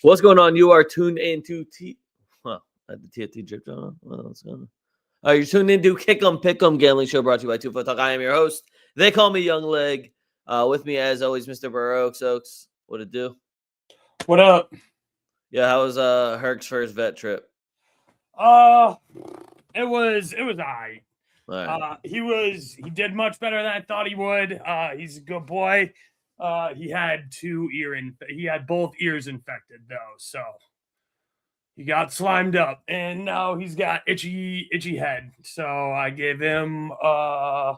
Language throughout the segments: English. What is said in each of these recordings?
What's going on? You are tuned into the TFT drip on. What's going on? You're tuned into Kick 'em Pick 'em Gambling Show brought to you by 2 Foot Talk. I am your host. They call me Young Leg. With me as always, Mr. BurrOaks. Oaks, what it do? What up? Yeah, how was Herc's first vet trip? It was all right. Right. He did much better than I thought he would. He's a good boy. He had both ears infected though, so he got slimed up, and now he's got itchy head. So I gave him a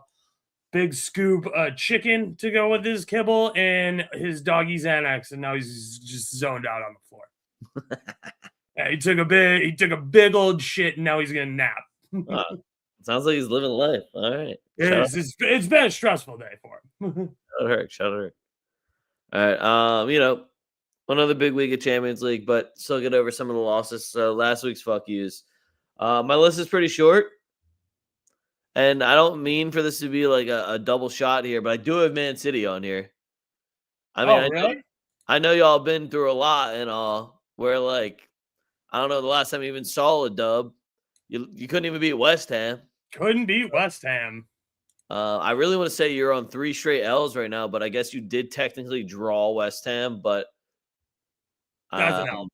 big scoop of chicken to go with his kibble and his doggy Xanax, and now he's just zoned out on the floor. Yeah, he took a big old shit, and now he's gonna nap. Sounds like he's living life. All right. It's been a stressful day for him. Shout out. All right. Another big week of Champions League, but still get over some of the losses. So last week's fuck yous. My list is pretty short, and I don't mean for this to be like a double shot here, but I do have Man City on here. I mean, really? I know y'all been through a lot and all. Where like, I don't know the last time you even saw a dub. You couldn't even beat West Ham. Couldn't beat West Ham. I really want to say you're on 3 straight L's right now, but I guess you did technically draw West Ham, but that's an L.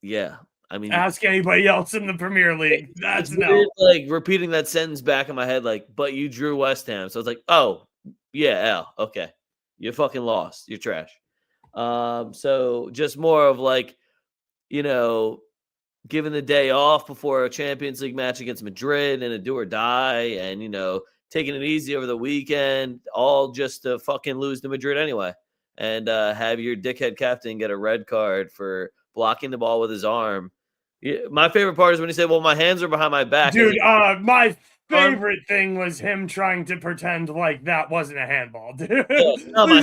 Yeah, I mean, ask anybody else in the Premier League. That's an L. Like repeating that sentence back in my head, like, but you drew West Ham, so it's like, oh yeah, L. Okay, you fucking lost. You're trash. So just more of like, giving the day off before a Champions League match against Madrid and a do or die, and taking it easy over the weekend, all just to fucking lose to Madrid anyway, and have your dickhead captain get a red card for blocking the ball with his arm. Yeah, my favorite part is when he said, "Well, my hands are behind my back." Dude, my favorite thing was him trying to pretend like that wasn't a handball, dude. Yeah, no, what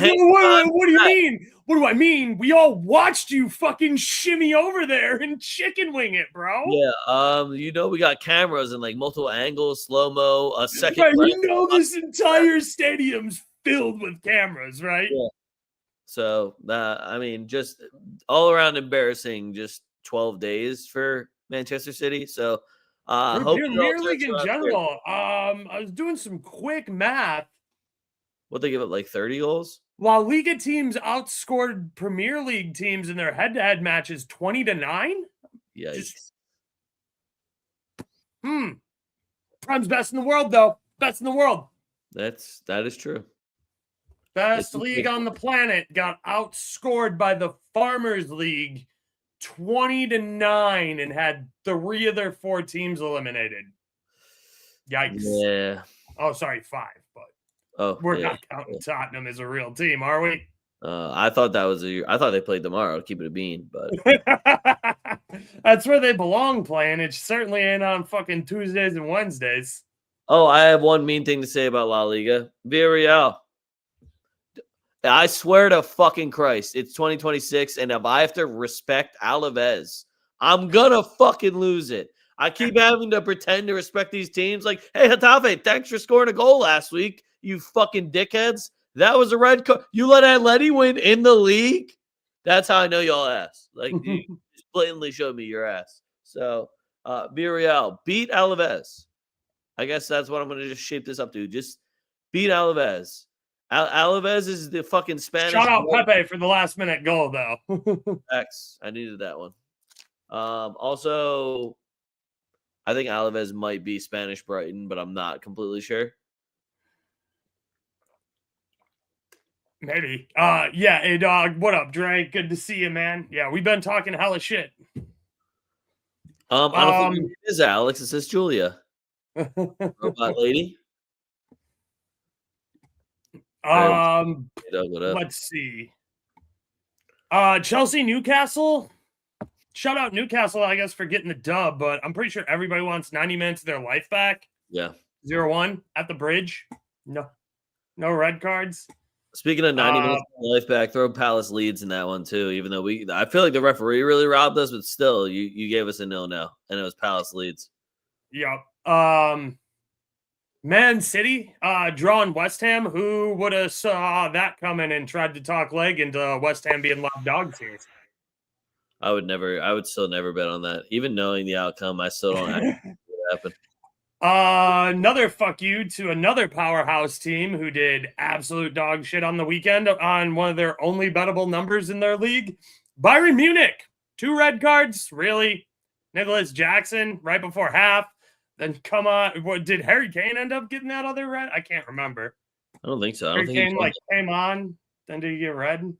do you mean? What do I mean? We all watched you fucking shimmy over there and chicken wing it, bro. Yeah, we got cameras in like multiple angles, slow-mo, a second. Right, this entire stadium's filled with cameras, right? Yeah. So, I mean, just all around embarrassing, just 12 days for Manchester City. So, Premier League in general. I was doing some quick math. What, they give up like 30 goals? La Liga teams outscored Premier League teams in their head-to-head matches 20-9. Yikes. Prime's best in the world, though. Best in the world. That is true. Best league on the planet got outscored by the Farmers League 20-9 and had 3 of their 4 teams eliminated. Yikes. Yeah. Oh, sorry, 5, but we're not counting Tottenham as a real team, are we? I thought I thought they played tomorrow. Keep it a bean, but that's where they belong playing. It certainly ain't on fucking Tuesdays and Wednesdays. Oh, I have one mean thing to say about La Liga. Villarreal. I swear to fucking Christ, it's 2026, and if I have to respect Alaves, I'm gonna fucking lose it. I keep having to pretend to respect these teams. Like, hey, Getafe, thanks for scoring a goal last week, you fucking dickheads. That was a red card. You let Atleti win in the league? That's how I know y'all ass. Like, you just blatantly showed me your ass. So, Villarreal, beat Alaves. I guess that's what I'm going to just shape this up to. Just beat Alaves. Alaves is the fucking Spanish. Shout out Pepe for the last minute goal, though. X. I needed that one. Also, I think Alaves might be Spanish Brighton, but I'm not completely sure. Maybe. Yeah. Hey, dog. What up, Dre? Good to see you, man. Yeah, we've been talking hella shit. I don't think it is Alex. It says Julia. Robot lady. Let's see. Chelsea, Newcastle. Shout out Newcastle, I guess, for getting the dub, but I'm pretty sure everybody wants 90 minutes of their life back. Yeah. 0-1 at the bridge. No red cards. Speaking of 90 minutes of life back, throw Palace Leeds in that one too, even though I feel like the referee really robbed us, but still, you gave us a 0-0, and it was Palace Leeds. Yep. Man City drawing West Ham. Who would have saw that coming and tried to talk leg into West Ham being loud dogs here? I would still never bet on that. Even knowing the outcome, I still don't actually think it happened. Another fuck you to another powerhouse team who did absolute dog shit on the weekend on one of their only bettable numbers in their league. Bayern Munich, 2 red cards, really? Nicholas Jackson right before half. Then come on, what did Harry Kane end up getting that other red? I can't remember. I don't think so. I Harry don't think Kane came on, then did he get red?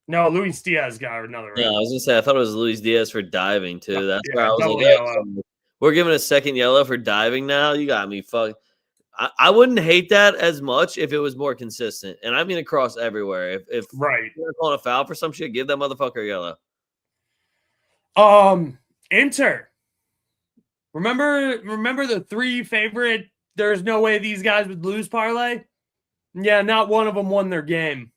No, Luis Diaz got another red. Yeah, I was gonna say I thought it was Luis Diaz for diving too. That's where I was like, yellow. we're giving a second yellow for diving now. You got me fucked. I wouldn't hate that as much if it was more consistent. And I mean across everywhere. If right, you're calling a foul for some shit, give that motherfucker a yellow. Inter. Remember the 3 favorite, there's no way these guys would lose parlay? Yeah, not one of them won their game.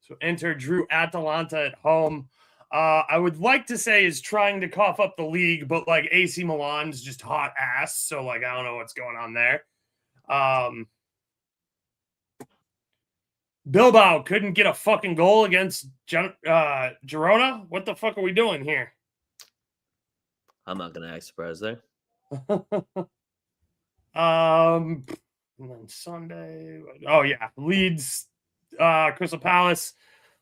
So Inter drew Atalanta at home. I would like to say is trying to cough up the league, but like AC Milan's just hot ass. So like, I don't know what's going on there. Bilbao couldn't get a fucking goal against Girona. What the fuck are we doing here? I'm not gonna act surprised there. And then Sunday. Oh yeah, Leeds, Crystal Palace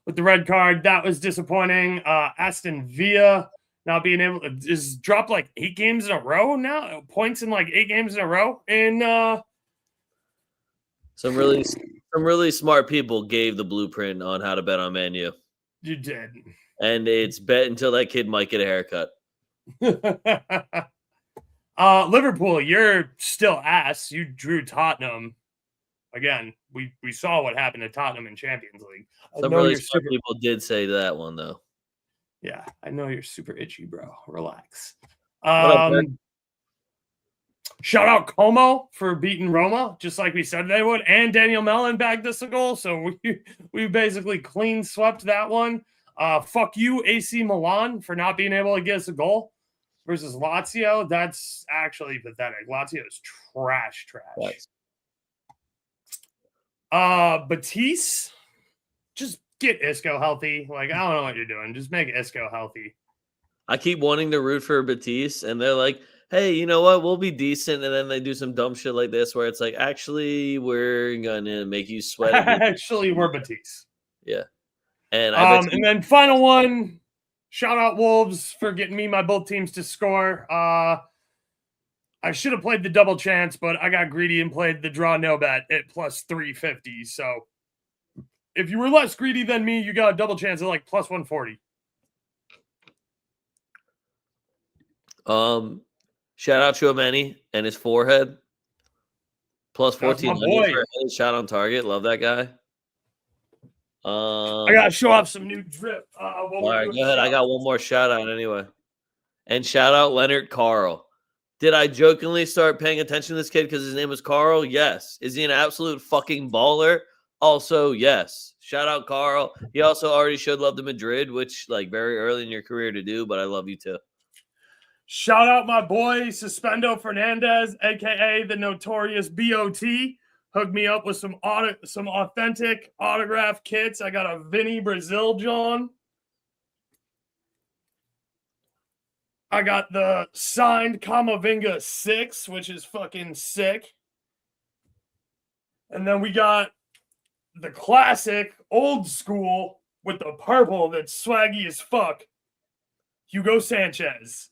with the red card. That was disappointing. Aston Villa not being able to just drop like 8 games in a row now. Points in like 8 games in a row. And some really smart people gave the blueprint on how to bet on Man U. You did. And it's bet until that kid might get a haircut. Liverpool, you're still ass. You drew Tottenham. Again, we saw what happened to Tottenham in Champions League. Some really smart people did say that one, though. Yeah, I know you're super itchy, bro. Relax. Shout out Como for beating Roma, just like we said they would. And Daniel Mellon bagged us a goal. So we basically clean swept that one. Fuck you, AC Milan, for not being able to get us a goal versus Lazio. That's actually pathetic. Lazio is trash. Batiste, just get Isco healthy. Like, I don't know what you're doing. Just make Isco healthy. I keep wanting to root for Batiste, and they're like, hey, you know what? We'll be decent. And then they do some dumb shit like this where it's like, actually, we're going to make you sweat. Actually, we're Batiste. Yeah. And and then final one, shout out Wolves for getting me my both teams to score. I should have played the double chance, but I got greedy and played the draw no bet at plus 350. So if you were less greedy than me, you got a double chance at like plus 140. Shout out Chouameni and his forehead. Plus 1400 for a shot on target. Love that guy. I gotta show off some new drip. All right, go ahead. I got one more shout out anyway. And shout out Leonard Carl. Did I jokingly start paying attention to this kid because his name was Carl? Yes. Is he an absolute fucking baller? Also, yes. Shout out Carl. He also already showed love to Madrid, which like very early in your career to do, but I love you too. Shout out my boy Suspendo Fernandez, aka the notorious BOT. Hooked me up with some authentic autograph kits. I got a Vinny Brazil John. I got the signed Camavinga 6, which is fucking sick. And then we got the classic old school with the purple that's swaggy as fuck. Hugo Sanchez.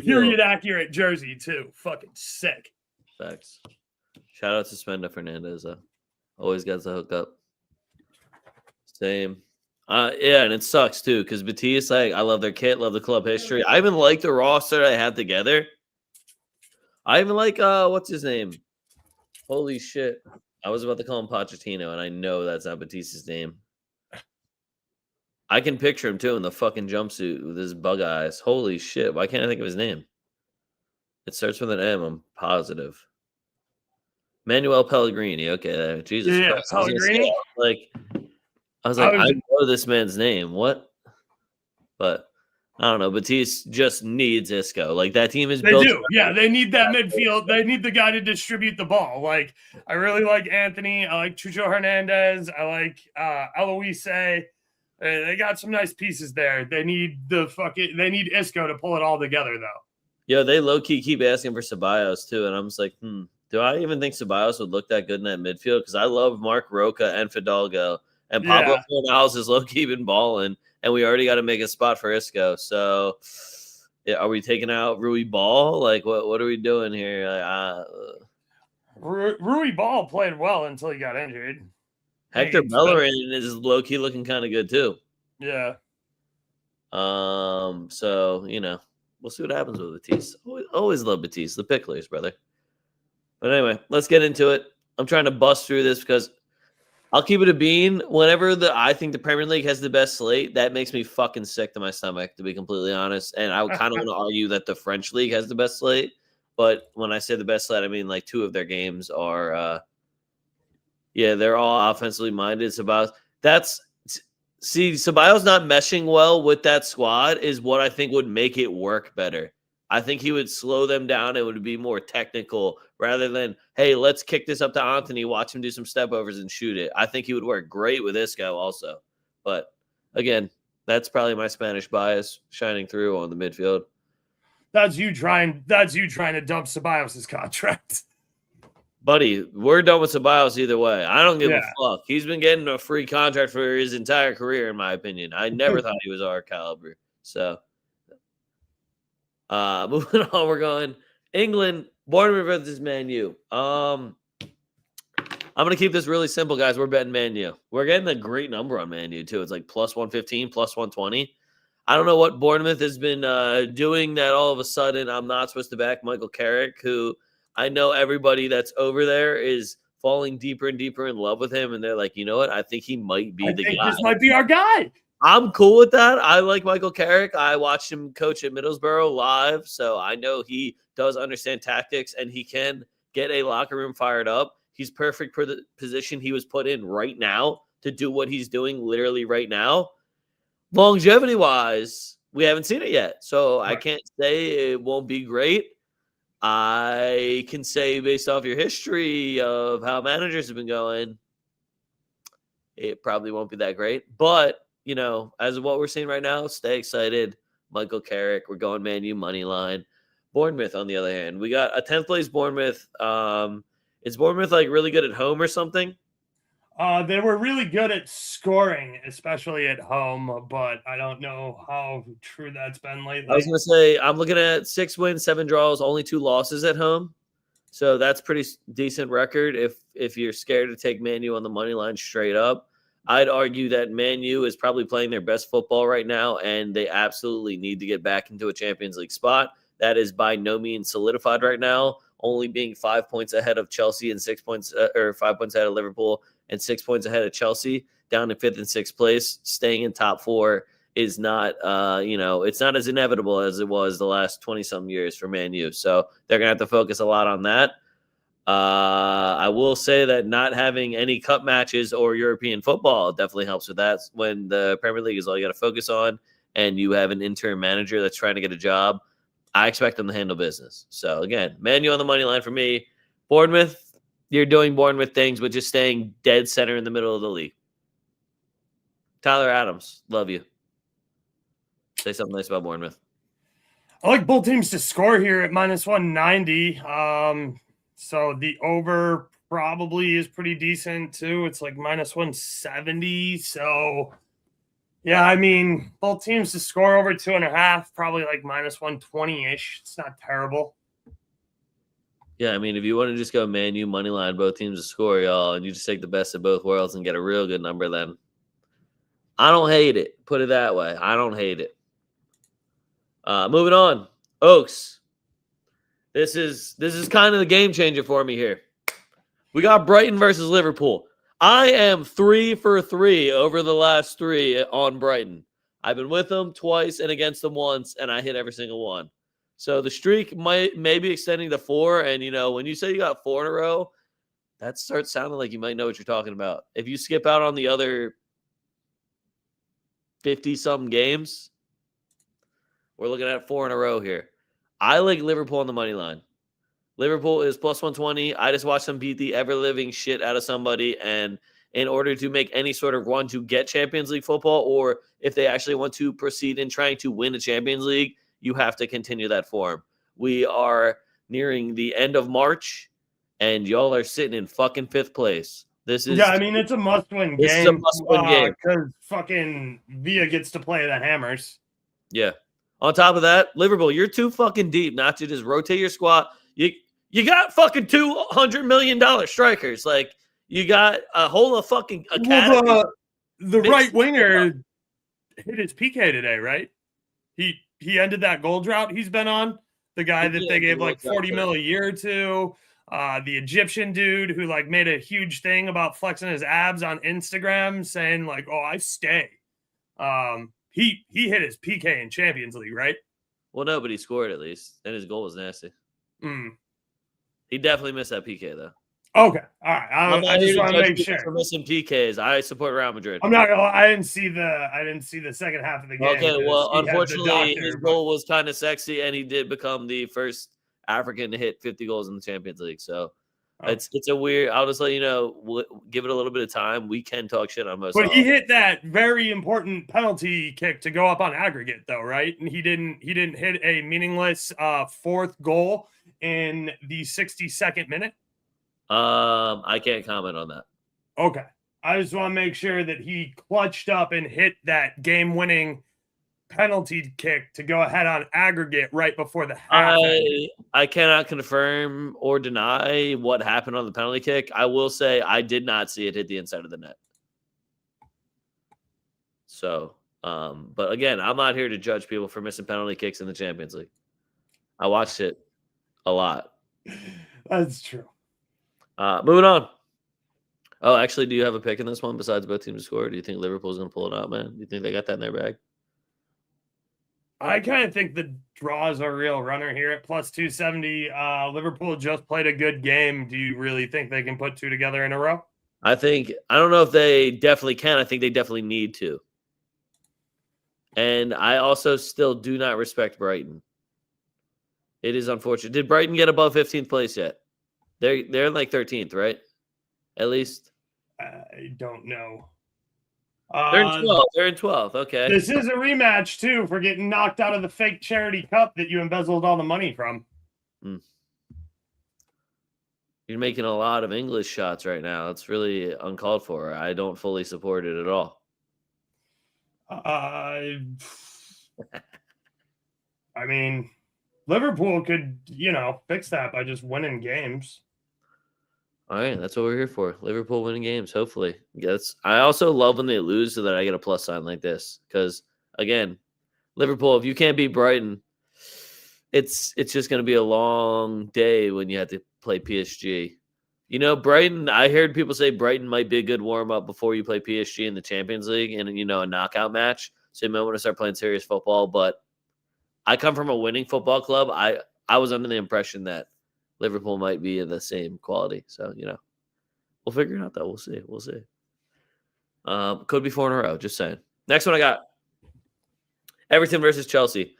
Period accurate jersey too. Fucking sick. Facts. Shout out to Suspendo Fernandez. Always got the hook up. Same. Yeah, and it sucks too because Batiste, like, I love their kit, love the club history. I even like the roster I have together. I even like what's his name? Holy shit! I was about to call him Pochettino, and I know that's not Batiste's name. I can picture him too in the fucking jumpsuit with his bug eyes. Holy shit! Why can't I think of his name? It starts with an M. I'm positive. Manuel Pellegrini. Okay, Jesus Christ. Pellegrini. I was like, I know this man's name. What? But I don't know. Batiste just needs Isco. Like, that team is built. They do. Yeah, they need that midfield. They need the guy to distribute the ball. Like, I really like Anthony. I like Chucho Hernandez. I like Eloise. They got some nice pieces there. They need they need Isco to pull it all together, though. Yo, they low-key keep asking for Ceballos, too, and I'm just like, do I even think Ceballos would look that good in that midfield? Because I love Mark Roca and Fidalgo, and Pablo Fornals is low-key been balling, and we already got to make a spot for Isco. So, yeah, are we taking out Rui Ball? Like, what are we doing here? Rui Ball played well until he got injured. Hector Bellerin is low-key looking kind of good, too. Yeah. So, we'll see what happens with Batiste. Always love Batiste, the Picklers, brother. But anyway, let's get into it. I'm trying to bust through this because I'll keep it a bean. Whenever I think the Premier League has the best slate, that makes me fucking sick to my stomach, to be completely honest. And I kind of want to argue that the French League has the best slate. But when I say the best slate, I mean like 2 of their games are, they're all offensively minded. Ceballos not meshing well with that squad is what I think would make it work better. I think he would slow them down. It would be more technical rather than, hey, let's kick this up to Anthony, watch him do some step overs and shoot it. I think he would work great with Isco also. But again, that's probably my Spanish bias shining through on the midfield. That's you trying to dump Ceballos' contract. Buddy, we're done with Ceballos either way. I don't give a fuck. He's been getting a free contract for his entire career, in my opinion. I never thought he was our caliber. So, moving on, we're going England, Bournemouth versus Man U. I'm going to keep this really simple, guys. We're betting Man U. We're getting a great number on Man U, too. It's like plus 115, plus 120. I don't know what Bournemouth has been doing that all of a sudden I'm not supposed to back Michael Carrick, who I know everybody that's over there is falling deeper and deeper in love with him, and they're like, you know what? I think he might be the guy. This might be our guy. I'm cool with that. I like Michael Carrick. I watched him coach at Middlesbrough live, so I know he does understand tactics, and he can get a locker room fired up. He's perfect for the position he was put in right now to do what he's doing literally right now. Longevity-wise, we haven't seen it yet, so I can't say it won't be great. I can say based off your history of how managers have been going, it probably won't be that great. But, as of what we're seeing right now, stay excited. Michael Carrick, we're going Man U money line. Bournemouth, on the other hand, we got a 10th place Bournemouth. Is Bournemouth like really good at home or something? They were really good at scoring, especially at home, but I don't know how true that's been lately. I was going to say, I'm looking at 6 wins, 7 draws, only 2 losses at home. So that's pretty decent record if you're scared to take Man U on the money line straight up. I'd argue that Man U is probably playing their best football right now, and they absolutely need to get back into a Champions League spot. That is by no means solidified right now, only being 5 points ahead of Chelsea and 6 points or 5 points ahead of Liverpool and 6 points ahead of Chelsea, down in 5th and 6th place. Staying in top 4 is not, it's not as inevitable as it was the last 20-some years for Man U. So they're going to have to focus a lot on that. I will say that not having any cup matches or European football definitely helps with that. When the Premier League is all you got to focus on and you have an interim manager that's trying to get a job, I expect them to handle business. So, again, Man U on the money line for me. Bournemouth, you're doing Bournemouth things, but just staying dead center in the middle of the league. Tyler Adams, love you. Say something nice about Bournemouth. I like both teams to score here at minus 190. So the over probably is pretty decent too. It's like minus 170. So yeah, I mean, both teams to score over 2.5, probably like minus 120-ish. It's not terrible. Yeah, I mean, if you want to just go Man U money line, both teams to score, y'all, and you just take the best of both worlds and get a real good number, then I don't hate it. Put it that way. I don't hate it. Moving on. Oaks. This is kind of the game changer for me here. We got Brighton versus Liverpool. I am 3 for 3 over the last 3 on Brighton. I've been with them twice and against them once, and I hit every single one. So the streak may be extending to 4, and, when you say you got 4 in a row, that starts sounding like you might know what you're talking about. If you skip out on the other 50-something games, we're looking at 4 in a row here. I like Liverpool on the money line. Liverpool is plus 120. I just watched them beat the ever-living shit out of somebody, and in order to make any sort of run to get Champions League football, or if they actually want to proceed in trying to win a Champions League, you have to continue that form. We are nearing the end of March, and y'all are sitting in fucking 5th place. This is it's a must-win game. This is a must-win game because fucking Villa gets to play the Hammers. Yeah. On top of that, Liverpool, you're too fucking deep not to just rotate your squad. You got fucking $200 million strikers. Like, you got a whole of fucking academy. Well, the right winger hit his PK today, right? He ended that goal drought he's been on. The guy that they gave like 40 mil a year to. The Egyptian dude who like made a huge thing about flexing his abs on Instagram, saying like, "Oh, I stay." He hit his PK in Champions League, right? Well, no, but he scored at least, and his goal was nasty. He definitely missed that PK though. Okay, all right. I just want to make sure. For missing PKs, I support Real Madrid. I didn't see the second half of the game. Okay, well, unfortunately, his goal was kind of sexy, and he did become the first African to hit 50 goals in the Champions League. So it's a weird. I'll just let you know. Give it a little bit of time. We can talk shit on most. But he hit that very important penalty kick to go up on aggregate, though, right? And he didn't hit a meaningless 4th goal in the 62nd minute. I can't comment on that. Okay. I just want to make sure that he clutched up and hit that game-winning penalty kick to go ahead on aggregate right before the half. I cannot confirm or deny what happened on the penalty kick. I will say I did not see it hit the inside of the net. So, but again, I'm not here to judge people for missing penalty kicks in the Champions League. I watched it a lot. That's true. Moving on. Oh, actually, do you have a pick in this one besides both teams to score? Do you think Liverpool's going to pull it out, man? Do you think they got that in their bag? I kind of think the draw is a real runner here at plus 270. Liverpool just played a good game. Do you really think they can put 2 together in a row? I don't know if they definitely can. I think they definitely need to. And I also still do not respect Brighton. It is unfortunate. Did Brighton get above 15th place yet? They're in like 13th, right? At least. I don't know. They're in 12th. They're in 12th. Okay. This is a rematch, too, for getting knocked out of the fake charity cup that you embezzled all the money from. You're making a lot of English shots right now. It's really uncalled for. I don't fully support it at all. I mean, Liverpool could, fix that by just winning games. All right, that's what we're here for. Liverpool winning games, hopefully. Yes. I also love when they lose so that I get a plus sign like this. Because, again, Liverpool, if you can't beat Brighton, it's just going to be a long day when you have to play PSG. Brighton, I heard people say Brighton might be a good warm-up before you play PSG in the Champions League and, a knockout match. So you might want to start playing serious football. But I come from a winning football club. I was under the impression that Liverpool might be in the same quality. So, we'll figure it out, though. We'll see. Could be 4 in a row. Just saying. Next one I got. Everton versus Chelsea.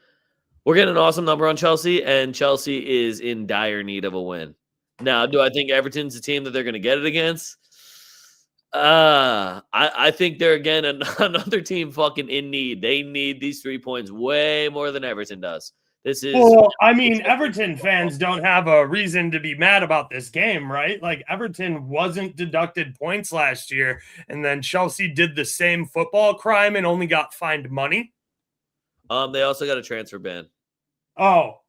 We're getting an awesome number on Chelsea, and Chelsea is in dire need of a win. Now, do I think Everton's the team that they're going to get it against? I think they're, again, another team fucking in need. They need these 3 points way more than Everton does. Everton fans don't have a reason to be mad about this game, right? Like, Everton wasn't deducted points last year, and then Chelsea did the same football crime and only got fined money. They also got a transfer ban. Oh.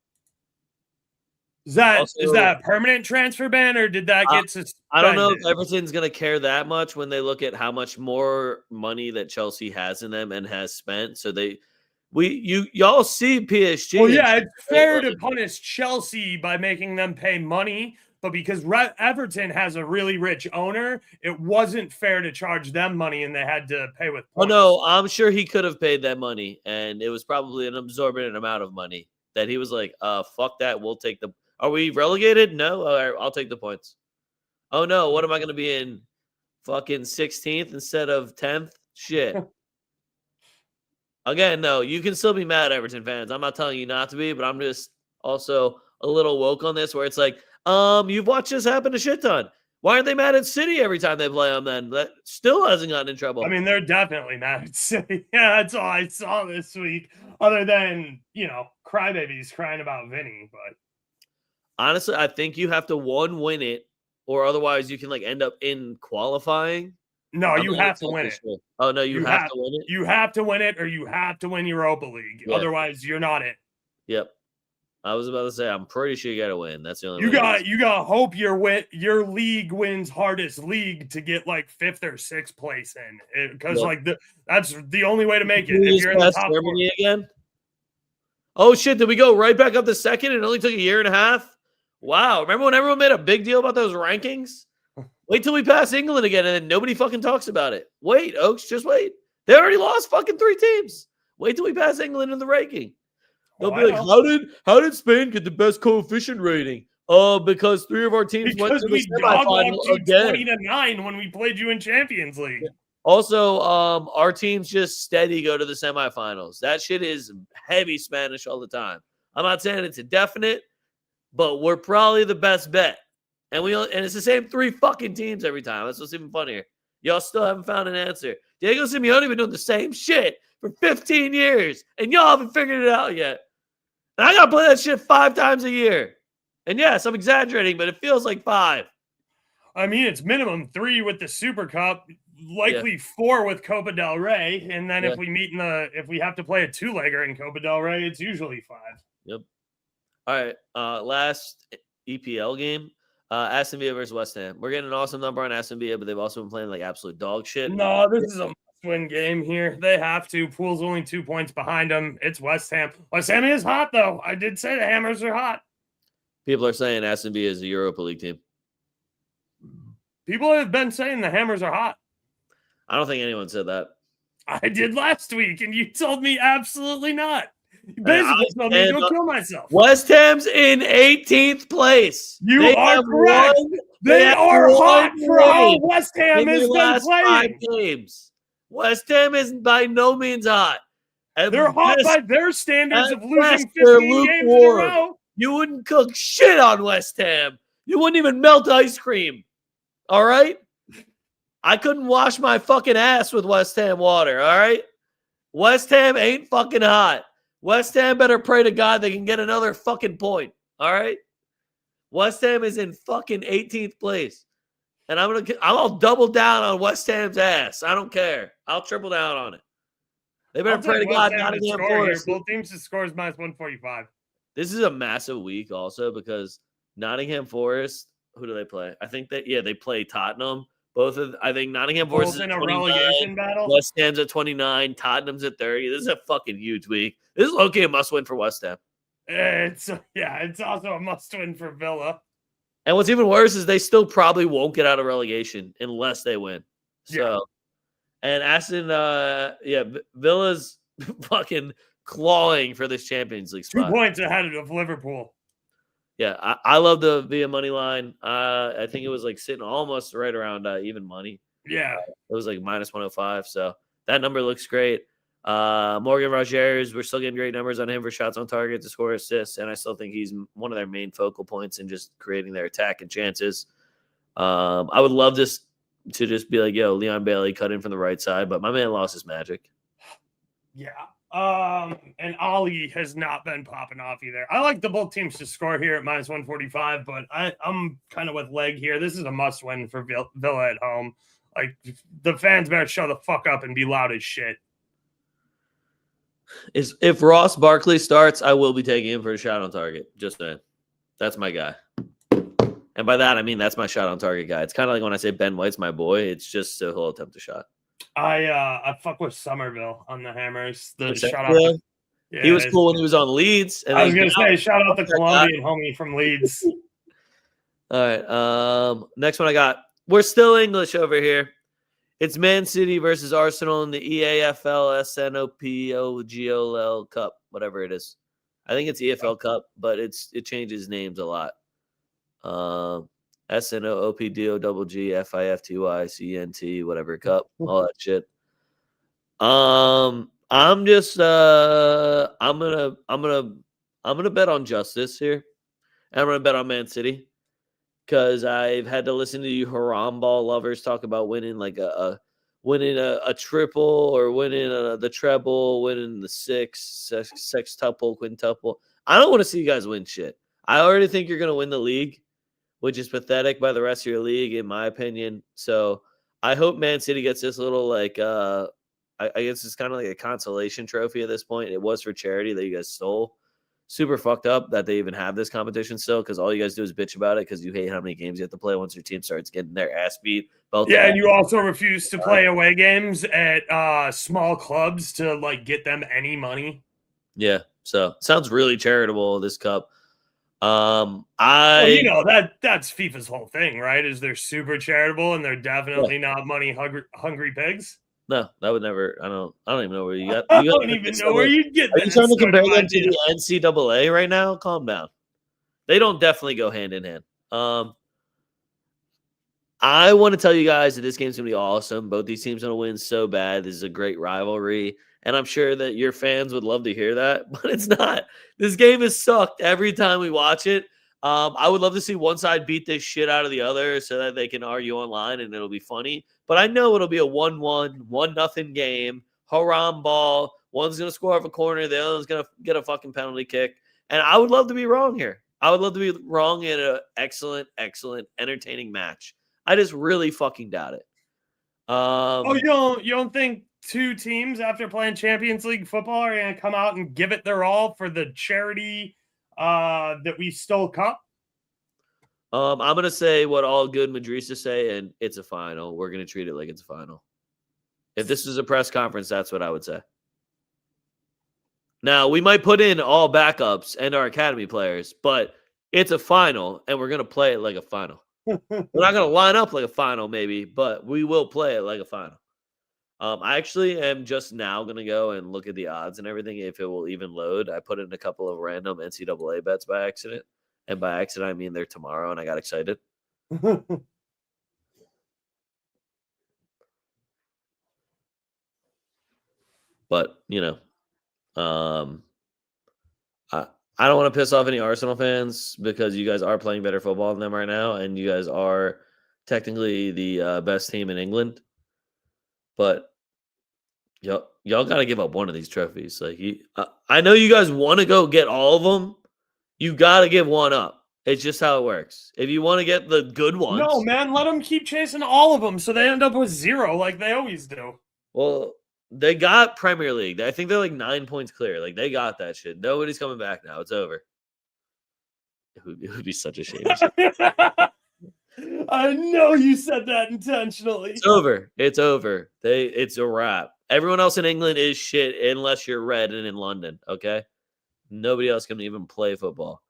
Is that a permanent transfer ban, or did that get suspended? I don't know if Everton's going to care that much when they look at how much more money that Chelsea has in them and has spent. So y'all see PSG. Well, yeah, it's fair to punish Chelsea by making them pay money, but because Everton has a really rich owner, it wasn't fair to charge them money, and they had to pay with points. Oh, no, I'm sure he could have paid that money, and it was probably an absorbent amount of money that he was like, fuck that, we'll take the... Are we relegated? No? All right, I'll take the points. Oh, no, what am I going to be in? Fucking 16th instead of 10th? Shit. Again, no, you can still be mad, Everton fans. I'm not telling you not to be, but I'm just also a little woke on this where it's like, you've watched this happen a shit ton. Why aren't they mad at City every time they play them then? That still hasn't gotten in trouble. I mean, they're definitely mad at City. Yeah, that's all I saw this week. Other than, crybabies crying about Vinny. But honestly, I think you have to win it, or otherwise you can end up in qualifying. No, you have to win it. Sure. Oh no, you have to win it. You have to win it, or you have to win Europa League. Yeah. Otherwise, you're not in. Yep. I was about to say, I'm pretty sure you got to win. That's the only. You got to hope your league wins hardest league to get 5th or 6th place in, because that's the only way to make it. If you're in the top Germany again. Oh shit! Did we go right back up to second? It only took a year and a half. Wow! Remember when everyone made a big deal about those rankings? Wait till we pass England again, and then nobody fucking talks about it. Wait, Oaks, just wait. They already lost fucking 3 teams. Wait till we pass England in the ranking. They'll be like, how did Spain get the best coefficient rating? Because 3 of our teams went to the semifinal again. 20-9 when we played you in Champions League. Yeah. Also, our teams just steady go to the semifinals. That shit is heavy Spanish all the time. I'm not saying it's a definite, but we're probably the best bet. And it's the same 3 fucking teams every time. That's what's even funnier. Y'all still haven't found an answer. Diego Simeone been doing the same shit for 15 years, and y'all haven't figured it out yet. And I got to play that shit 5 times a year. And yes, I'm exaggerating, but it feels like 5. I mean, it's minimum 3 with the Super Cup, likely 4 with Copa del Rey. And then if we have to play a 2-legger in Copa del Rey, it's usually 5. Yep. All right. Last EPL game, Aston Villa versus West Ham. We're getting an awesome number on Aston Villa, but they've also been playing absolute dog shit. No, this is a win game here. They have to. Pool's only 2 points behind them. It's West Ham. West Ham is hot, though. I did say the Hammers are hot. People are saying Aston Villa is a Europa League team. People have been saying the Hammers are hot. I don't think anyone said that. I did last week, and you told me absolutely not. You basically told me to go kill myself. West Ham's in 18th place. You are correct. They are hot for how West Ham has been playing. 5 games. West Ham is by no means hot. They're hot by their standards of losing 15 games in a row. You wouldn't cook shit on West Ham. You wouldn't even melt ice cream. All right? I couldn't wash my fucking ass with West Ham water. All right? West Ham ain't fucking hot. West Ham better pray to God they can get another fucking point. All right? West Ham is in fucking 18th place. And I'll double down on West Ham's ass. I don't care. I'll triple down on it. They better pray to God Nottingham Forest. Both teams to scores -145. This is a massive week also because Nottingham Forest, who do they play? I think they play Tottenham. I think Nottingham Forest is in a relegation battle. West Ham's at 29, Tottenham's at 30. This is a fucking huge week. This is low-key a must-win for West Ham. It's also a must-win for Villa. And what's even worse is they still probably won't get out of relegation unless they win. So, and Aston, Villa's fucking clawing for this Champions League spot. 2 points ahead of Liverpool. Yeah, I love the Villa money line. I think it was sitting almost right around even money. Yeah. It was -105. So that number looks great. Morgan Rogers, we're still getting great numbers on him for shots on target, to score assists, and I still think he's one of their main focal points in just creating their attack and chances. I would love this to just be Leon Bailey cut in from the right side, but my man lost his magic. Yeah. And Ali has not been popping off either. I like both teams to score here at -145, but I'm kind of with Leg here. This is a must-win for Villa at home. The fans better show the fuck up and be loud as shit. If Ross Barkley starts, I will be taking him for a shot on target. Just saying. That's my guy. And by that, I mean that's my shot on target guy. It's kind of like when I say Ben White's my boy. It's just so he'll attempt a shot. I fuck with Somerville on the Hammers. The shout out. He was cool when he was on Leeds. And I was going to say, shout out the Colombian homie from Leeds. All right. Next one I got. We're still English over here. It's Man City versus Arsenal in the EAFL SNOPOGOL Cup, whatever it is. I think it's EFL Cup, but it changes names a lot. SNOOPDOGGFIFTYCNT, whatever Cup, all that shit. I'm just I'm gonna bet on justice here. And I'm gonna bet on Man City. because I've had to listen to you haram ball lovers talk about winning like a triple or winning the treble, winning the sextuple, quintuple. I don't want to see you guys win shit. I already think you're going to win the league, which is pathetic by the rest of your league, in my opinion. So I hope Man City gets this little I guess it's kind of like a consolation trophy at this point. It was for charity that you guys stole. Super fucked up that they even have this competition still, because all you guys do is bitch about it because you hate how many games you have to play once your team starts getting their ass beat. Yeah, and you also refuse to play away games at small clubs to like get them any money. Yeah, so sounds really charitable, this cup. Well, that's FIFA's whole thing, right? Is they're super charitable and they're definitely not money hungry pigs. No, that would never. I don't even know where you got. I don't even know where you'd get that. Are you trying to compare them to the NCAA right now? Calm down. They don't definitely go hand in hand. I want to tell you guys that this game's going to be awesome. Both these teams going to win so bad. This is a great rivalry. And I'm sure that your fans would love to hear that, but it's not. This game has sucked every time we watch it. I would love to see one side beat this shit out of the other so that they can argue online and it'll be funny. But I know it'll be a 1-1, 1-0 game, haram ball. One's going to score off a corner. The other one's going to get a fucking penalty kick. And I would love to be wrong here. I would love to be wrong in an excellent, entertaining match. I just really fucking doubt it. You don't think two teams after playing Champions League football are going to come out and give it their all for the charity that we stole cup? I'm going to say what all good Madrisa say, and it's a final. We're going to treat it like it's a final. If this was a press conference, that's what I would say. Now, we might put in all backups and our academy players, but it's a final, and we're going to play it like a final. We're not going to line up like a final, maybe, but we will play it like a final. I actually am just now going to go and look at the odds and everything, if it will even load. I put in a couple of random NCAA bets by accident. And by accident, I mean they're tomorrow, and I got excited. But, I don't want to piss off any Arsenal fans because you guys are playing better football than them right now, and you guys are technically the best team in England. But y'all got to give up one of these trophies. Like, I know you guys want to go get all of them. You got to give one up. It's just how it works. If you want to get the good ones. No, man, let them keep chasing all of them so they end up with 0 like they always do. Well, they got Premier League. I think they're like 9 points clear. Like, they got that shit. Nobody's coming back now. It's over. It would be such a shame. I know you said that intentionally. It's over. It's over. It's a wrap. Everyone else in England is shit unless you're red and in London, okay? Nobody else can even play football.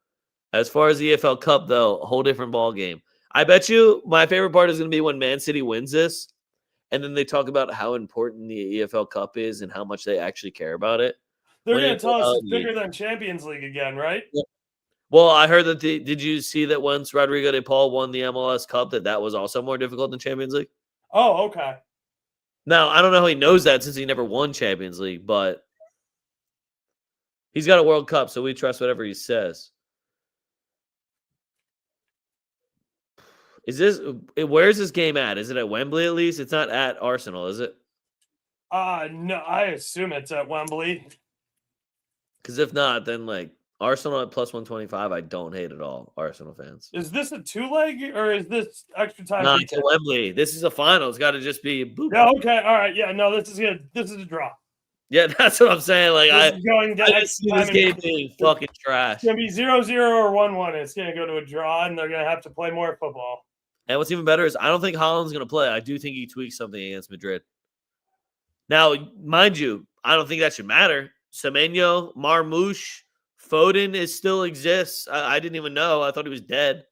As far as the EFL Cup, though, a whole different ball game. I bet you my favorite part is going to be when Man City wins this, and then they talk about how important the EFL Cup is and how much they actually care about it. They're going to tell us it's bigger than Champions League again, right? Yeah. Well, I heard that did you see that once Rodrigo de Paul won the MLS Cup, that was also more difficult than Champions League? Oh, okay. Now, I don't know how he knows that since he never won Champions League, but he's got a World Cup, so we trust whatever he says. Where is this game at? Is it at Wembley at least? It's not at Arsenal, is it? No, I assume it's at Wembley. Because if not, then like Arsenal at plus 125, I don't hate at all. Arsenal fans. Is this a 2-leg or is this extra time? No, it's at Wembley. This is a final. It's got to just be. Boop. Yeah. Okay. All right. Yeah. No, this is good. This is a draw. Yeah, that's what I'm saying. Like I just see this game being fucking trash. It's gonna be 0-0 or 1-1. It's gonna go to a draw, and they're gonna have to play more football. And what's even better is I don't think Haaland's going to play. I do think he tweaks something against Madrid. Now, mind you, I don't think that should matter. Semenyo, Marmoush, Foden still exists. I didn't even know. I thought he was dead.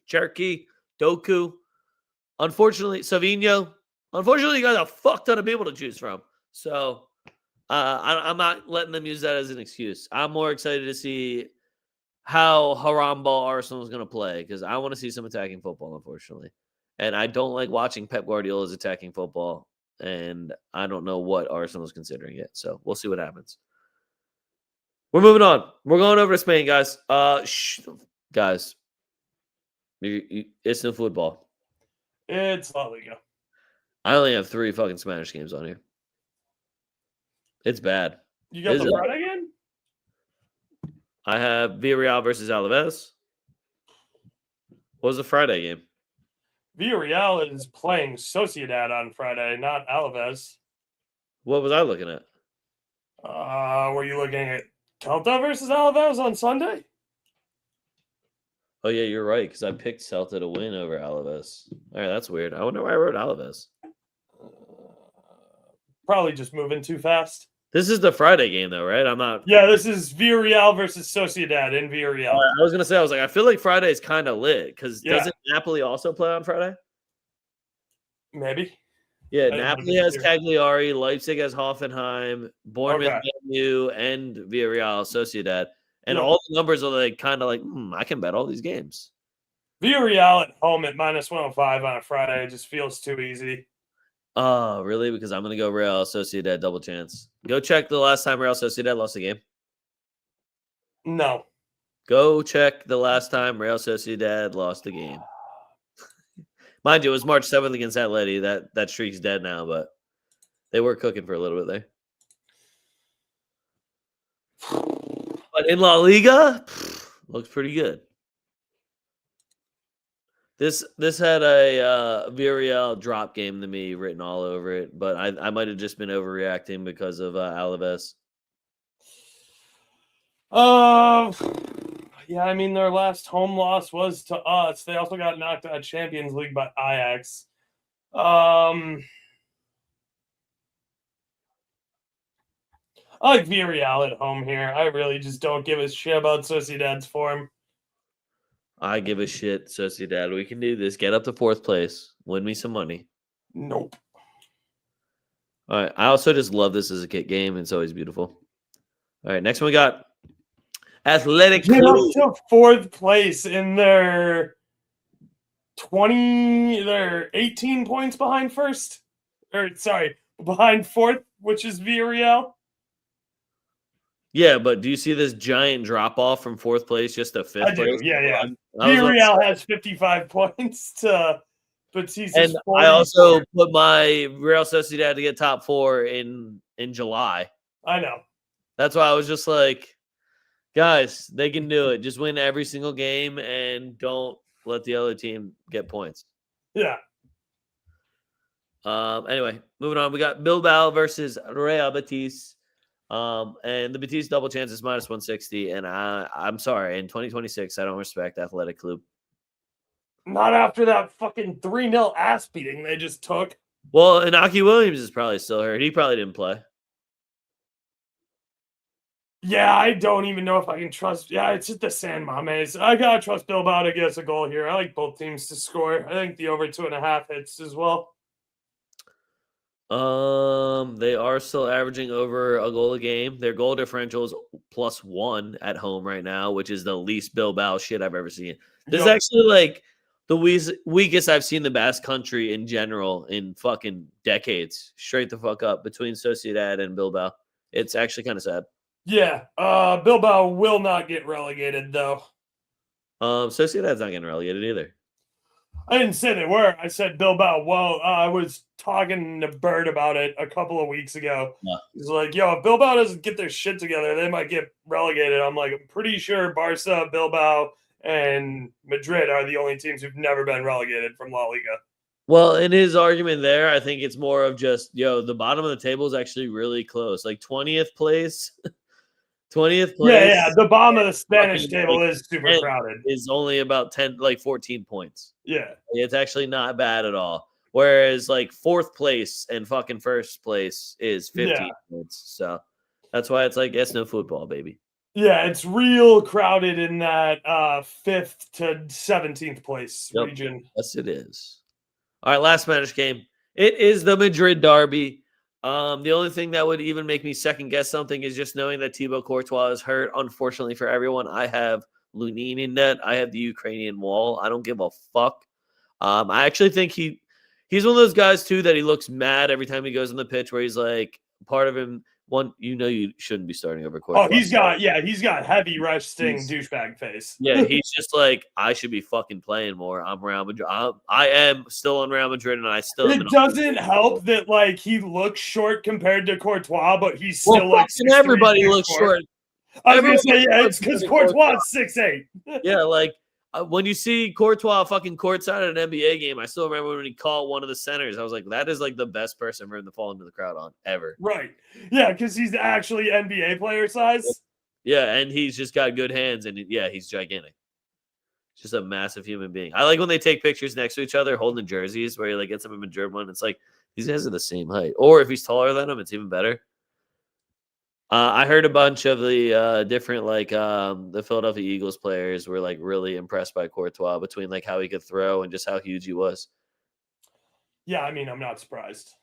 Cherky, Doku. Unfortunately, Savinho. Unfortunately, you got a fuck ton of people to choose from. So I'm not letting them use that as an excuse. I'm more excited to see how haram ball Arsenal is going to play because I want to see some attacking football, unfortunately. And I don't like watching Pep Guardiola's attacking football, and I don't know what Arsenal is considering yet. So we'll see what happens. We're moving on. We're going over to Spain, guys. Guys, It's no football. It's La Liga. I only have 3 fucking Spanish games on here. It's bad. You got the Friday game? I have Villarreal versus Alaves. What was the Friday game? Villarreal is playing Sociedad on Friday, not Alaves. What was I looking at? Were you looking at Celta versus Alaves on Sunday? Oh, yeah, you're right, because I picked Celta to win over Alaves. All right, that's weird. I wonder why I wrote Alaves. Probably just moving too fast. This is the Friday game, though, right? I'm not. Yeah, this is Villarreal versus Sociedad in Villarreal. I was gonna say, I feel like Friday is kind of lit because Yeah. doesn't Napoli also play on Friday? Maybe. Yeah, Napoli has Cagliari, Leipzig has Hoffenheim, Bournemouth, Okay. MU, and Villarreal, Sociedad, and Yep. all the numbers are like kind of like I can bet all these games. Villarreal at home at -105 on a Friday just feels too easy. Oh, really? Because I'm gonna go Real Sociedad double chance. Go check the last time Real Sociedad lost a game. No. Go check the last time Real Sociedad lost a game. Mind you, it was March 7th against Atleti. That streak's dead now, but they were cooking for a little bit there. But in La Liga, looks pretty good. This had a Villarreal drop game to me written all over it, but I might have just been overreacting because of Alaves. Yeah, I mean their last home loss was to us. They also got knocked out of Champions League by Ajax. I like Villarreal at home here. I really just don't give a shit about Sociedad's form. I give a shit, Sociedad. We can do this. Get up to 4th place. Win me some money. Nope. All right. I also just love this as a kit game. It's always beautiful. All right. Next one we got Athletic Get up Club. to 4th place in their 18 points behind first. Behind 4th, which is Villarreal. Yeah, but do you see this giant drop off from 4th place just to 5th I do. place? Yeah. Villarreal has 55 points to Batista's and 40. I also put my Real Sociedad to get top 4 in July. I know. That's why I was just like, guys, they can do it. Just win every single game and don't let the other team get points. Yeah. Anyway, moving on. We got Bilbao versus Real Betis. And the Betis double chance is -160. And I'm sorry, in 2026, I don't respect Athletic Club. Not after that fucking 3-0 ass beating they just took. Well, Inaki Williams is probably still hurt. He probably didn't play. Yeah, I don't even know if I can trust. Yeah, it's just the San Mames. I gotta trust Bilbao to get us a goal here. I like both teams to score. I think the over 2.5 hits as well. They are still averaging over a goal a game. Their goal differential is +1 at home right now, which is the least Bilbao shit I've ever seen. This is actually like the weakest I've seen the Basque Country in general in fucking decades. Straight the fuck up between Sociedad and Bilbao. It's actually kind of sad. Yeah, Bilbao will not get relegated though. Sociedad's not getting relegated either. I didn't say they were. I said Bilbao. Well, I was talking to Bird about it a couple of weeks ago. Yeah. He's like, yo, if Bilbao doesn't get their shit together, they might get relegated. I'm like, I'm pretty sure Barca, Bilbao, and Madrid are the only teams who've never been relegated from La Liga. Well, in his argument there, I think it's more of just, the bottom of the table is actually really close. Like 20th place. 20th place. Yeah. The bottom of the Spanish table is super crowded. Is only about 14 points. Yeah. It's actually not bad at all. Whereas 4th place and fucking 1st place is 15 points. So that's why it's it's no football, baby. Yeah, it's real crowded in that 5th to 17th place region. Yes, it is. All right, last Spanish game. It is the Madrid derby. The only thing that would even make me second guess something is just knowing that Thibaut Courtois is hurt. Unfortunately for everyone, I have Lunin in net. I have the Ukrainian wall. I don't give a fuck. I actually think he's one of those guys too that he looks mad every time he goes on the pitch, where he's like, part of him One, you shouldn't be starting over Oh, Courtois. he's got heavy resting douchebag face. Yeah, he's just like, I should be fucking playing more. I'm Real Madrid. I am still on Real Madrid, and I still. It doesn't help that like he looks short compared to Courtois, but he's still like everybody looks short. I was gonna say it's because Courtois is 6'8". Yeah, like when you see Courtois fucking courtside at an NBA game, I still remember when he called one of the centers. I was like, that is like the best person for him to fall into the crowd on ever. Right? Yeah, because he's actually NBA player size. Yeah, and he's just got good hands, and he's gigantic. Just a massive human being. I like when they take pictures next to each other holding jerseys where he like gets them a Madrid one. It's like these guys are the same height. Or if he's taller than him, it's even better. I heard a bunch of the different like the Philadelphia Eagles players were like really impressed by Courtois between like how he could throw and just how huge he was. Yeah, I mean, I'm not surprised.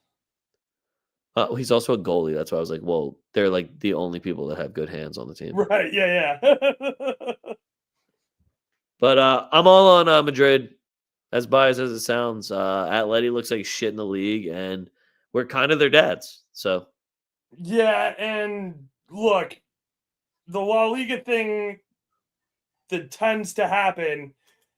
He's also a goalie. That's why I was like, well, they're like the only people that have good hands on the team. Right, yeah. But I'm all on Madrid. As biased as it sounds, Atleti looks like shit in the league, and we're kind of their dads. So, yeah, and look, the La Liga thing that tends to happen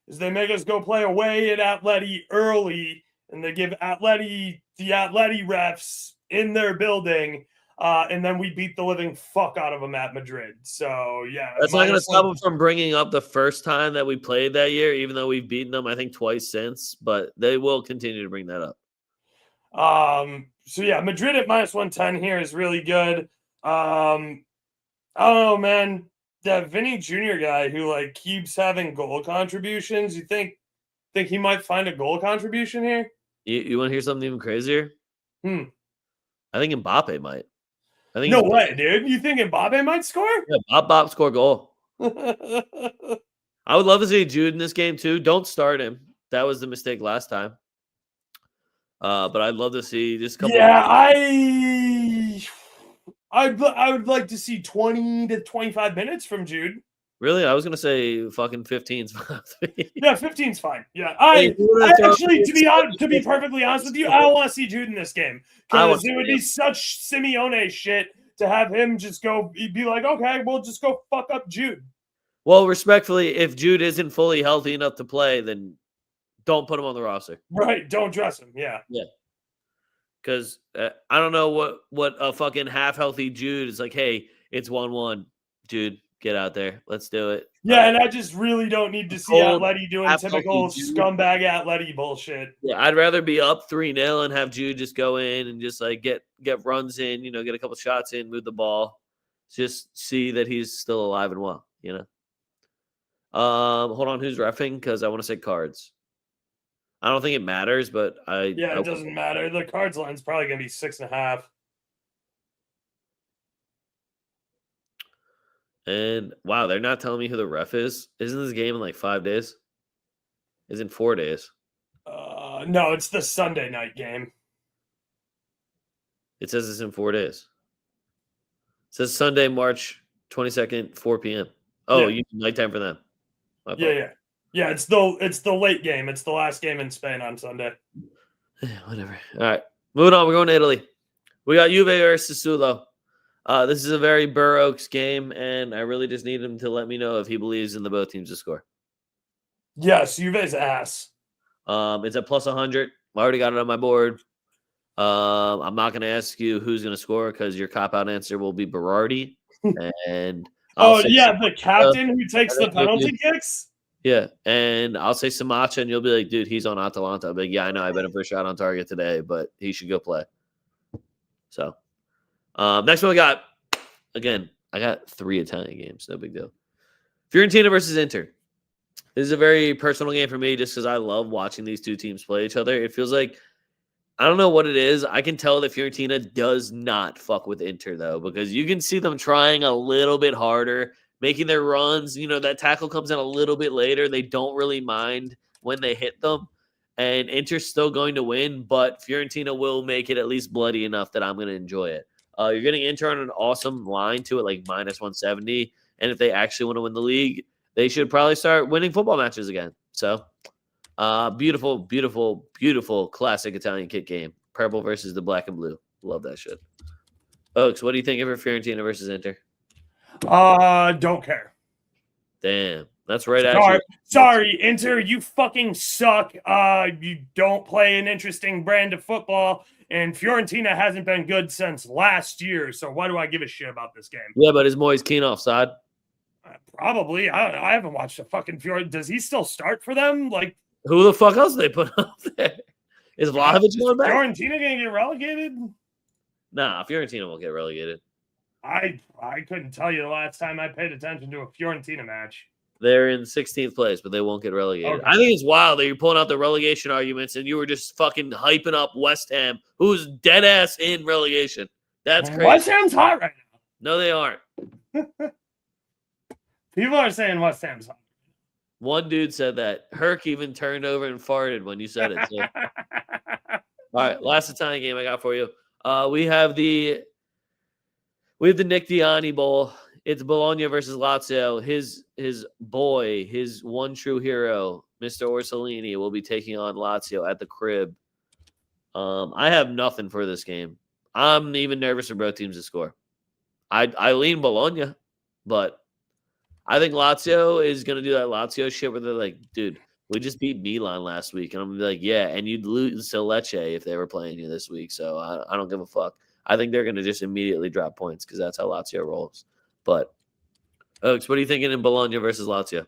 is they make us go play away at Atleti early, and they give Atleti the Atleti refs in their building, and then we beat the living fuck out of them at Madrid. So, yeah. That's not going to stop them from bringing up the first time that we played that year, even though we've beaten them, I think, twice since. But they will continue to bring that up. So, yeah, Madrid at -110 here is really good. I don't know, man. That Vinny Jr. guy who, like, keeps having goal contributions, you think he might find a goal contribution here? You want to hear something even crazier? I think Mbappe might. No way, dude. You think Mbappe might score? Yeah, Bob score goal. I would love to see Jude in this game too. Don't start him. That was the mistake last time. But I'd love to see just a couple. Yeah, I would like to see 20 to 25 minutes from Jude. Really? I was gonna say fucking 15's fine. Yeah, 15's fine. Yeah, I actually, to be perfectly honest with you, I don't want to see Jude in this game because it would be such Simeone shit to have him just be like, okay, we'll just go fuck up Jude. Well, respectfully, if Jude isn't fully healthy enough to play, then don't put him on the roster. Right? Don't dress him. Yeah. Yeah. Because I don't know what a fucking half healthy Jude is like. Hey, it's 1-1, Jude. Get out there. Let's do it. Yeah, and I just really don't need to see Atleti doing typical scumbag Atleti bullshit. Yeah, I'd rather be up 3-0 and have Jude just go in and just like get runs in, get a couple shots in, move the ball. Just see that he's still alive and well, Hold on, who's reffing? Because I want to say cards. I don't think it matters, but it doesn't matter. The cards line's probably gonna be 6.5. And wow, they're not telling me who the ref is. Isn't this game in like 5 days? Isn't 4 days? No, it's the Sunday night game. It says it's in 4 days. It says Sunday, March 22nd, 4 p.m. Oh, you nighttime for them. Yeah. It's the late game. It's the last game in Spain on Sunday. Whatever. All right, moving on. We're going to Italy. We got Juve versus Sassuolo. This is a very BurrOaks game, and I really just need him to let me know if he believes in the both teams to score. Yes, Juve's ass. It's at +100. I already got it on my board. I'm not going to ask you who's going to score because your cop-out answer will be Berardi. And the captain who takes the penalty kicks? Yeah, and I'll say Samacha, and you'll be like, dude, he's on Atalanta. I'll be like, yeah, I know. I bet him for a shot on target today, but he should go play. So, next one we got, again, I got 3 Italian games. No big deal. Fiorentina versus Inter. This is a very personal game for me just because I love watching these two teams play each other. It feels like, I don't know what it is. I can tell that Fiorentina does not fuck with Inter, though, because you can see them trying a little bit harder, making their runs. That tackle comes in a little bit later. They don't really mind when they hit them. And Inter's still going to win, but Fiorentina will make it at least bloody enough that I'm going to enjoy it. You're getting Inter on an awesome line to it, like -170. And if they actually want to win the league, they should probably start winning football matches again. So, beautiful, beautiful, beautiful classic Italian kick game. Purple versus the black and blue. Love that shit. Oaks, what do you think of Fiorentina versus Inter? Don't care. Damn, that's right. Sorry, Inter, you fucking suck. You don't play an interesting brand of football, and Fiorentina hasn't been good since last year. So why do I give a shit about this game? Yeah, but is Moise Keane offside? Probably. I haven't watched a fucking Fiorentina. Does he still start for them? Like, who the fuck else they put up there? Is Vlahovic going back? Fiorentina gonna get relegated? Nah, Fiorentina won't get relegated. I couldn't tell you the last time I paid attention to a Fiorentina match. They're in 16th place, but they won't get relegated. Okay. I think it's wild that you're pulling out the relegation arguments and you were just fucking hyping up West Ham, who's dead ass in relegation. That's crazy. West Ham's hot right now. No, they aren't. People are saying West Ham's hot. One dude said that. Herc even turned over and farted when you said it. So. All right, last Italian game I got for you. We have the Nick Diani Bowl. It's Bologna versus Lazio. His boy, his one true hero, Mr. Orsolini, will be taking on Lazio at the crib. I have nothing for this game. I'm even nervous for both teams to score. I lean Bologna, but I think Lazio is going to do that Lazio shit where they're like, dude, we just beat Milan last week. And I'm going to be like, yeah, and you'd lose to Lecce if they were playing you this week. So I don't give a fuck. I think they're going to just immediately drop points because that's how Lazio rolls. But, Oaks, what are you thinking in Bologna versus Lazio?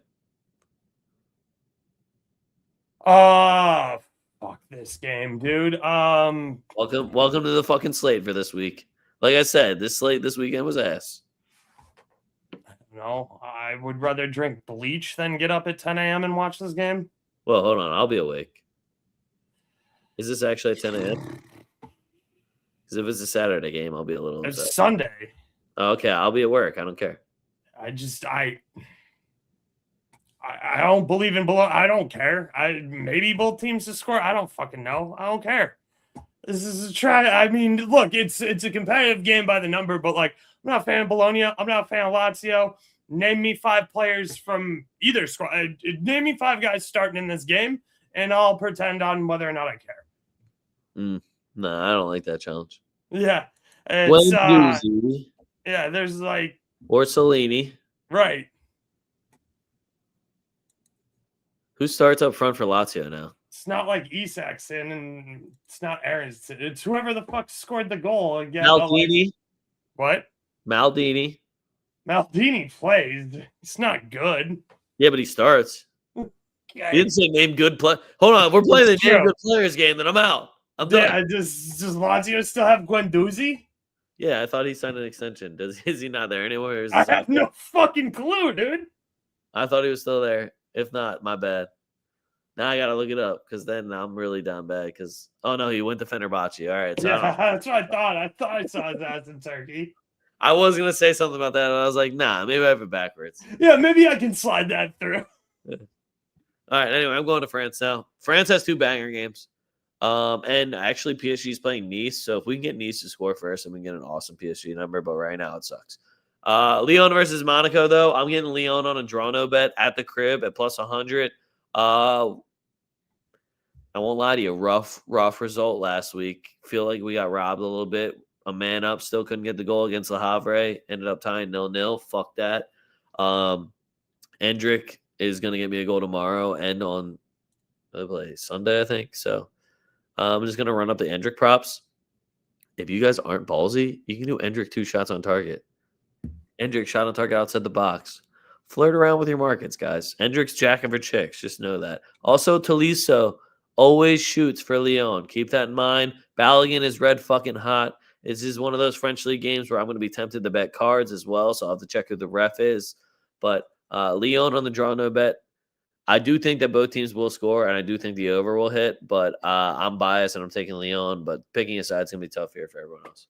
Oh, fuck this game, dude. Welcome to the fucking slate for this week. Like I said, this slate this weekend was ass. No, I would rather drink bleach than get up at 10 a.m. and watch this game. Well, hold on. I'll be awake. Is this actually at 10 a.m.? Because if it's a Saturday game, I'll be a little upset. It's Sunday. Oh, okay, I'll be at work. I don't care. I don't believe in below. I don't care. Maybe both teams to score. I don't fucking know. I don't care. This is a try. I mean, look, it's a competitive game by the number, but like, I'm not a fan of Bologna. I'm not a fan of Lazio. Name me 5 players from either squad. Name me 5 guys starting in this game, and I'll pretend on whether or not I care. No, I don't like that challenge. Yeah. Yeah, there's like Orsolini. Right. Who starts up front for Lazio now? It's not like Isakson and it's not Aarons. It's whoever the fuck scored the goal. Again, Maldini. What? Maldini. Maldini plays. It's not good. Yeah, but he starts. Okay. You didn't say name good play. Hold on, we're playing the name good players game. Then I'm out. I'm done. Yeah, does Lazio still have Guendouzi? Yeah, I thought he signed an extension. Is he not there anymore? I have no fucking clue, dude. I thought he was still there. If not, my bad. Now I gotta look it up because then I'm really down bad. Because he went to Fenerbahce. All right, so that's what I thought. I thought I saw his ass in Turkey. I was gonna say something about that, and I was like, nah, maybe I have it backwards. Yeah, maybe I can slide that through. All right. Anyway, I'm going to France now. France has 2 banger games. And actually PSG is playing Nice. So if we can get Nice to score first, then we can get an awesome PSG number. But right now it sucks. Lyon versus Monaco, though. I'm getting Lyon on a Drano bet at the crib at plus 100. I won't lie to you. Rough result last week. Feel like we got robbed a little bit. A man up, still couldn't get the goal against Le Havre. Ended up tying 0-0. Fuck that. Endrick is going to get me a goal tomorrow and on Sunday, I think. So I'm just going to run up the Endrick props. If you guys aren't ballsy, you can do Endrick 2 shots on target. Endrick shot on target outside the box. Flirt around with your markets, guys. Endrick's jacking for chicks. Just know that. Also, Tolisso always shoots for Lyon. Keep that in mind. Balogun is red fucking hot. This is one of those French league games where I'm going to be tempted to bet cards as well, so I'll have to check who the ref is. But Lyon on the draw no bet. I do think that both teams will score, and I do think the over will hit, but I'm biased and I'm taking Lyon, but picking a side is going to be tough here for everyone else.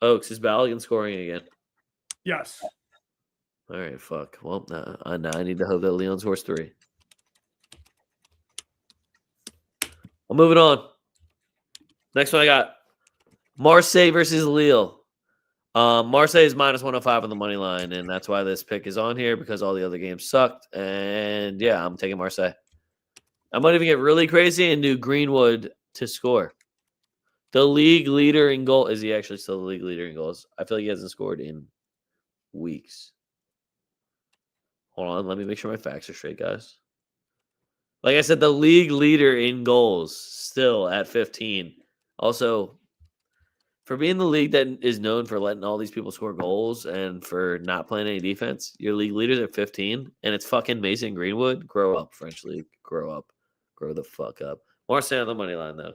Oaks, is Balogun scoring again? Yes. All right, fuck. Well, I need to hope that Lyon scores 3. I'm moving on. Next one I got Marseille versus Lille. Marseille is minus 105 on the money line, and that's why this pick is on here because all the other games sucked. And yeah, I'm taking Marseille. I might even get really crazy and do Greenwood to score. The league leader in goal. Is he actually still the league leader in goals? I feel like he hasn't scored in weeks. Hold on, let me make sure my facts are straight, guys. Like I said, the league leader in goals still at 15. Also, for being the league that is known for letting all these people score goals and for not playing any defense, your league leader's at 15, and it's fucking Mason Greenwood. Grow up, French League. Grow up. Grow the fuck up. Marseille on the money line, though.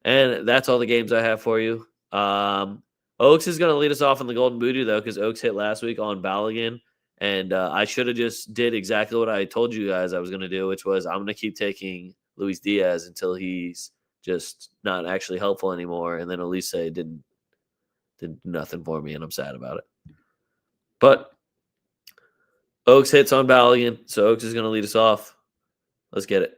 And that's all the games I have for you. Oaks is going to lead us off in the Golden Booty, though, because Oaks hit last week on Balogun. And I should have just did exactly what I told you guys I was going to do, which was I'm going to keep taking Luis Diaz until he's just not actually helpful anymore. And then Elise did nothing for me, and I'm sad about it. But Oaks hits on Balogun, so Oaks is going to lead us off. Let's get it.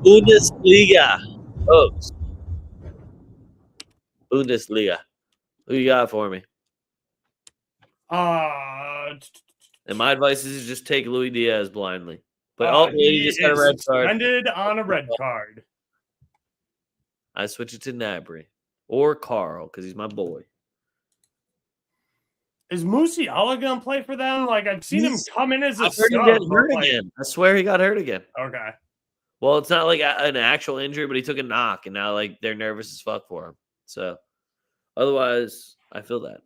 Bundesliga. Oaks. Bundesliga. Who you got for me? And my advice is just take Luis Diaz blindly. But he just got a red card. Suspended on a red card. I switch it to Nabry or Carl because he's my boy. Is Musiala gonna play for them? Like I've seen him come in as a sub. Again. I swear he got hurt again. Okay. Well, it's not like an actual injury, but he took a knock, and now like they're nervous as fuck for him. So, otherwise, I feel that.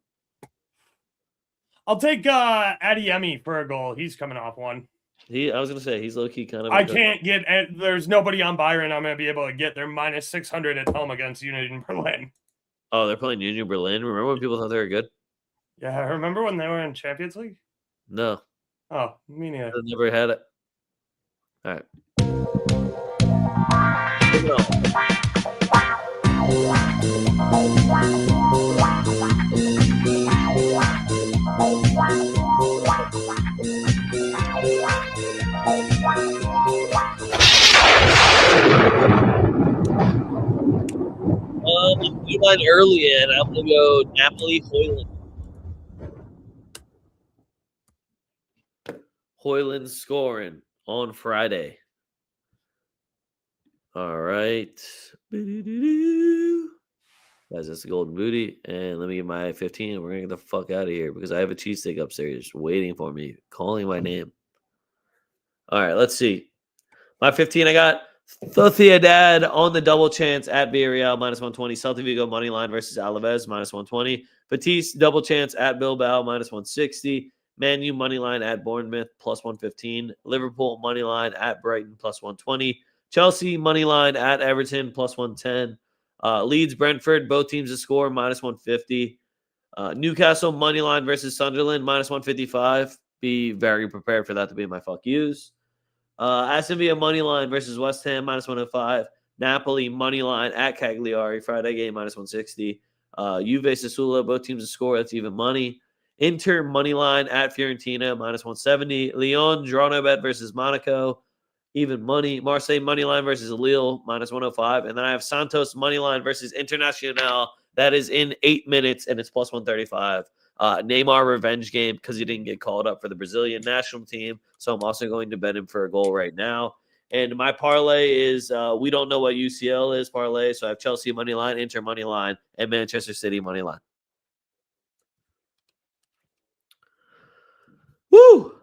I'll take Adeyemi for a goal. He's coming off one. I was gonna say he's low key kind of. I can't get. There's nobody on Byron. I'm gonna be able to get. They're minus 600 at home against Union Berlin. Oh, they're playing Union Berlin. Remember when people thought they were good? Yeah, I remember when they were in Champions League. No. Oh, me neither. I never had it. All right. You went early in. I'm gonna go Napoli Hoyland. Hoyland scoring on Friday. All right. Guys, that's the Golden Booty. And let me get my 15. We're going to get the fuck out of here because I have a cheesesteak upstairs waiting for me, calling my name. All right, let's see. My 15, I got Sociedad on the double chance at Villarreal, minus 120. Celta Vigo money line versus Alaves, minus 120. Betis double chance at Bilbao, minus 160. Man U money line at Bournemouth, plus 115. Liverpool money line at Brighton, plus 120. Chelsea money line at Everton, plus 110. Leeds, Brentford, both teams to score, minus 150. Newcastle money line versus Sunderland, minus 155. Be very prepared for that to be my fuck yous. Aston Villa money line versus West Ham, minus 105. Napoli money line at Cagliari, Friday game, minus 160. Juve, Sassuolo, both teams to score, that's even money. Inter money line at Fiorentina, minus 170. Lyon, draw no bet versus Monaco, even money. Marseille money line versus Lille, minus 105. And then I have Santos money line versus Internacional. That is in 8 minutes, and it's plus 135. Neymar revenge game because he didn't get called up for the Brazilian national team. So I'm also going to bet him for a goal right now. And my parlay is we don't know what UCL is parlay. So I have Chelsea money line, Inter money line, and Manchester City money line. Woo!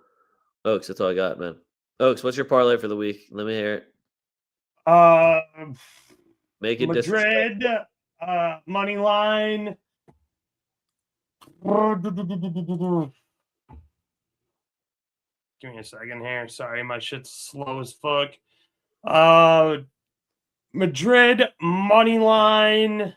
Oaks, that's all I got, man. Oaks, what's your parlay for the week? Let me hear it. Make it Madrid money line. Give me a second here. Sorry, my shit's slow as fuck. Madrid money line.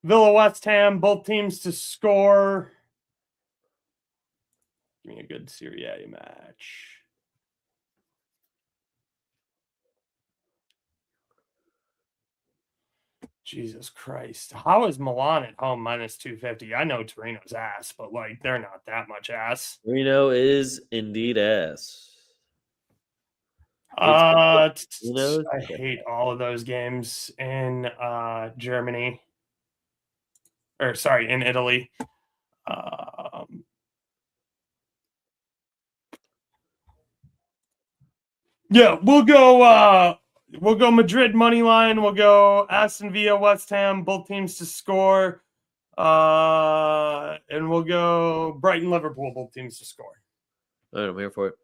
Villa West Ham, both teams to score. Give me a good Serie A match. Jesus Christ. How is Milan at home minus 250? I know Torino's ass, but like they're not that much ass. Reno is indeed ass. I Reno's hate all of those games in Germany. Or sorry, in Italy. Yeah, we'll go Madrid money line. We'll go Aston Villa, West Ham, both teams to score. And we'll go Brighton, Liverpool, both teams to score. All right, I'm here for it.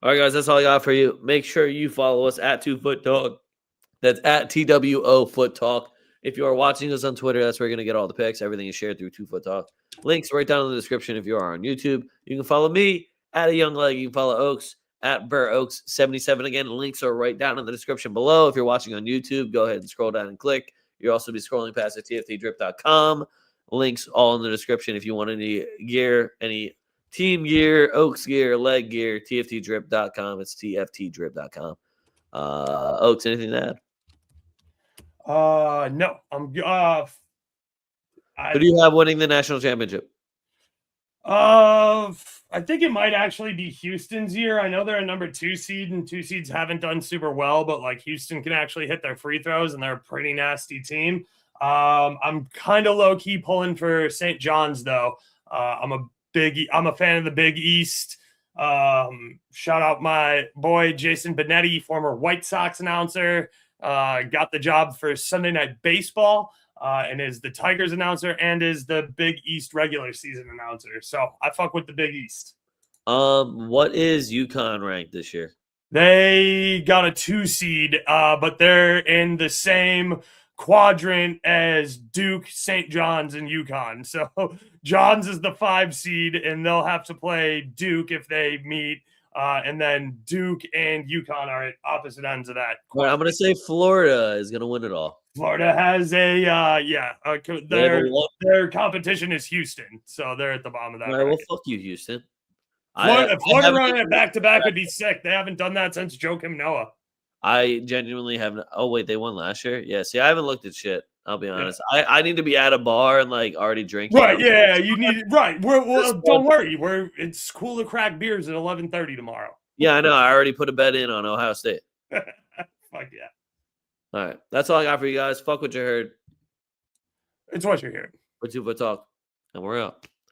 All right, guys, that's all I got for you. Make sure you follow us at 2 Foot Dog. That's at TWO Foot Talk. If you are watching us on Twitter, that's where you're going to get all the picks. Everything is shared through 2 Foot Talk. Links right down in the description if you are on YouTube. You can follow me at A Young Leg. You can follow Oaks at BurrOaks77. Again, links are right down in the description below. If you're watching on YouTube, go ahead and scroll down and click. You'll also be scrolling past at tftdrip.com. Links all in the description if you want any gear, any team gear, Oaks gear, leg gear, tftdrip.com. It's tftdrip.com. Oaks, anything to add? No. I'm Who do you have winning the national championship? I think it might actually be Houston's year. I know they're a number 2 seed, and 2 seeds haven't done super well, but like Houston can actually hit their free throws, and they're a pretty nasty team. I'm kind of low key pulling for St. John's though. I'm a fan of the Big East. Shout out my boy Jason Benetti, former White Sox announcer. Got the job for Sunday Night Baseball. And is the Tigers announcer and is the Big East regular season announcer. So I fuck with the Big East. What is UConn ranked this year? They got a 2 seed, but they're in the same quadrant as Duke, St. John's, and UConn. So John's is the 5 seed, and they'll have to play Duke if they meet. And then Duke and UConn are at opposite ends of that. Well, I'm going to say Florida is going to win it all. Florida has their competition is Houston, so they're at the bottom of that. All right, well, fuck you, Houston. Florida running it back-to-back would be sick. They haven't done that since Joakim Noah. I genuinely haven't. Oh, wait, they won last year? Yeah, see, I haven't looked at shit. I'll be honest. Yeah. I need to be at a bar and like already drinking. Right, yeah, you need right. Don't worry. It's cool to crack beers at 11:30 tomorrow. Yeah, I know. I already put a bet in on Ohio State. Fuck yeah. All right. That's all I got for you guys. Fuck what you heard. It's what you're hearing. We're 2 Foot Talk, and we're out.